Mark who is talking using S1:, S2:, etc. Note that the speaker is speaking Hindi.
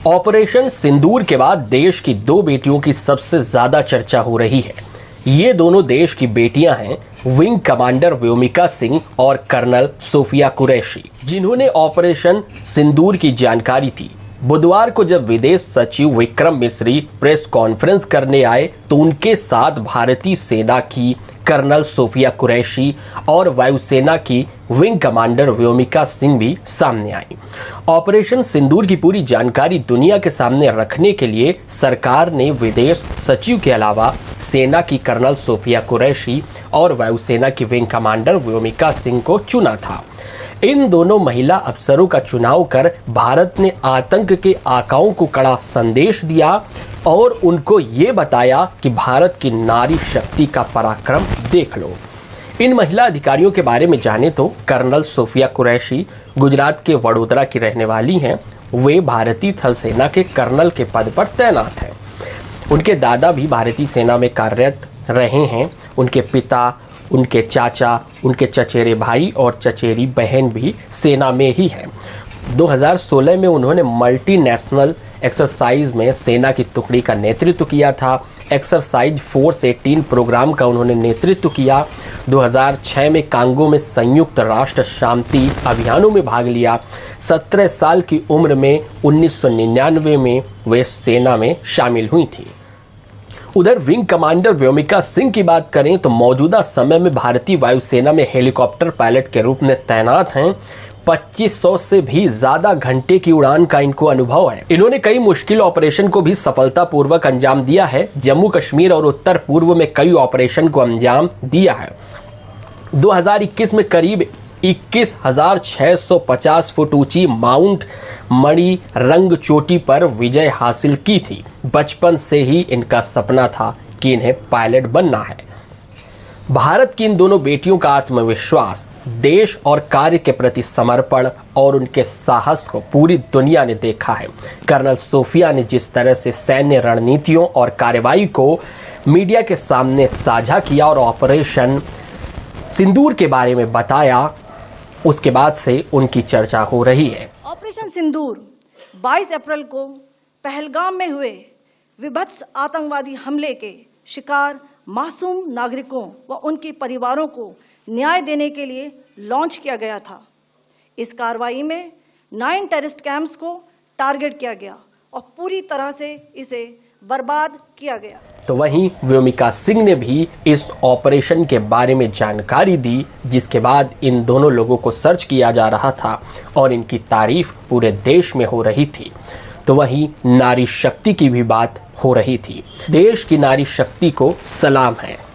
S1: ऑपरेशन सिंदूर के बाद देश की दो बेटियों की सबसे ज्यादा चर्चा हो रही है। ये दोनों देश की बेटियां हैं विंग कमांडर व्योमिका सिंह और कर्नल सोफिया कुरैशी, जिन्होंने ऑपरेशन सिंदूर की जानकारी दी। बुधवार को जब विदेश सचिव विक्रम मिस्री प्रेस कॉन्फ्रेंस करने आए तो उनके साथ भारतीय सेना की कर्नल सोफिया कुरैशी और वायुसेना की विंग कमांडर व्योमिका सिंह भी सामने आई। ऑपरेशन सिंदूर की पूरी जानकारी दुनिया के सामने रखने के लिए सरकार ने विदेश सचिव के अलावा सेना की कर्नल सोफिया कुरैशी और वायुसेना की विंग कमांडर व्योमिका सिंह को चुना था। इन दोनों महिला अफसरों का चुनाव कर भारत ने आतंक के आकाओं को कड़ा संदेश दिया और उनको ये बताया कि भारत की नारी शक्ति का पराक्रम देख लो। इन महिला अधिकारियों के बारे में जाने तो कर्नल सोफिया कुरैशी गुजरात के वडोदरा की रहने वाली हैं। वे भारतीय थल सेना के कर्नल के पद पर तैनात हैं। उनके दादा भी भारतीय सेना में कार्यरत रहे हैं। उनके पिता, उनके चाचा, उनके चचेरे भाई और चचेरी बहन भी सेना में ही हैं। 2016 में उन्होंने मल्टीनेशनल एक्सरसाइज में सेना की टुकड़ी का नेतृत्व किया था। एक्सरसाइज फोर्स 18 प्रोग्राम का उन्होंने नेतृत्व किया। 2006 में कांगो में संयुक्त राष्ट्र शांति अभियानों में भाग लिया। 17 साल की उम्र में 1999 में वे सेना में शामिल हुई थी। उधर विंग कमांडर व्योमिका सिंह की बात करें तो मौजूदा समय में भारतीय वायुसेना में हेलीकॉप्टर पायलट के रूप में तैनात हैं। 2500 से भी ज्यादा घंटे की उड़ान का इनको अनुभव है। इन्होंने कई मुश्किल ऑपरेशन को भी सफलतापूर्वक अंजाम दिया है। जम्मू कश्मीर और उत्तर पूर्व में कई ऑपरेशन को अंजाम दिया है। 2021 में करीब 21,650 फुट ऊंची माउंट मणि रंग चोटी पर विजय हासिल की थी। बचपन से ही इनका सपना था कि इन्हें पायलट बनना है। भारत की इन दोनों बेटियों का आत्मविश्वास, देश और कार्य के प्रति समर्पण और उनके साहस को पूरी दुनिया ने देखा है। कर्नल सोफिया ने जिस तरह से सैन्य रणनीतियों और कार्रवाई को मीडिया के सामने साझा किया और ऑपरेशन सिंदूर के बारे में बताया, उसके बाद से उनकी चर्चा हो रही है।
S2: ऑपरेशन सिंदूर 22 अप्रैल को पहलगाम में हुए विभत्स आतंकवादी हमले के शिकार मासूम नागरिकों व उनके परिवारों को न्याय देने के लिए लॉन्च किया गया था। इस कार्रवाई में 9 टेररिस्ट कैंप्स को टारगेट किया गया और पूरी तरह से इसे बर्बाद किया गया।
S1: तो वहीं व्योमिका सिंह ने भी इस ऑपरेशन के बारे में जानकारी दी, जिसके बाद इन दोनों लोगों को सर्च किया जा रहा था और इनकी तारीफ पूरे देश में हो रही थी। तो वहीं नारी शक्ति की भी बात हो रही थी। देश की नारी शक्ति को सलाम है।